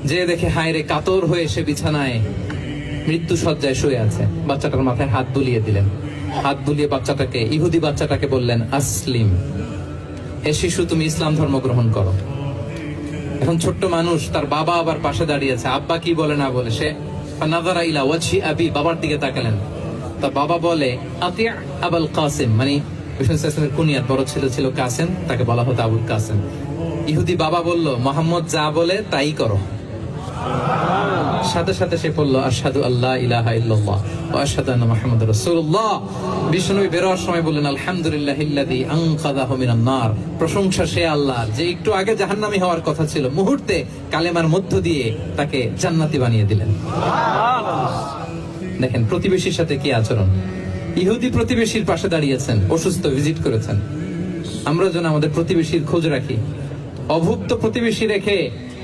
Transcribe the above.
যে দেখে হায়রে কাতর হয়ে সে বিছানায় মৃত্যু শয্যায় শুয়ে আছে। বাচ্চাটার মাথায় হাত বুলিয়ে দিলেন। হাত বুলিয়ে বাচ্চাটাকে, ইহুদি বাচ্চাটাকে বললেন, আসলিম, হে শিশু, তুমি ইসলাম ধর্ম গ্রহণ করো। এখন ছোট্ট মানুষ, তার বাবা আবার পাশে দাঁড়িয়েছে। আব্বা কি বলে না বলে, সে নাযারা ইলা ওয়াজহি আবি, বাবার দিকে তাকালেন। তার বাবা বলে, আতিয়া আবুল কাসিম, মানে বিষ্ণু ইসলামের কুনিয়াত, বড় ছেলে ছিল কাসেম, তাকে বলা হতো আবুল কাসেম। ইহুদি বাবা বলল, মোহাম্মদ যা বলে তাই করো। সাথে সাথে সে বলল, আশহাদু আল্লা ইলাহা ইল্লাল্লাহ ওয়া আশহাদু আন্না মুহাম্মাদুর রাসূলুল্লাহ। বিষ্ণুনবী বেরোয়ার সময় বললেন, আলহামদুলিল্লাহিল্লাযী আনকাযাহু মিনান নার, প্রশংসা সে আল্লাহর যে একটু আগে জাহান্নামী হওয়ার কথা ছিল, মুহূর্তে কালেমার মধ্য দিয়ে তাকে জান্নাতি বানিয়ে দিলেন। দেখেন প্রতিবেশীর সাথে কি আচরণ। ইহুদি প্রতিবেশীর পাশে দাঁড়িয়েছেন, অসুস্থ, ভিজিট করেছেন। আমরা যেন আমাদের প্রতিবেশীর খোঁজ রাখি। অভুক্ত প্রতিবেশী রেখে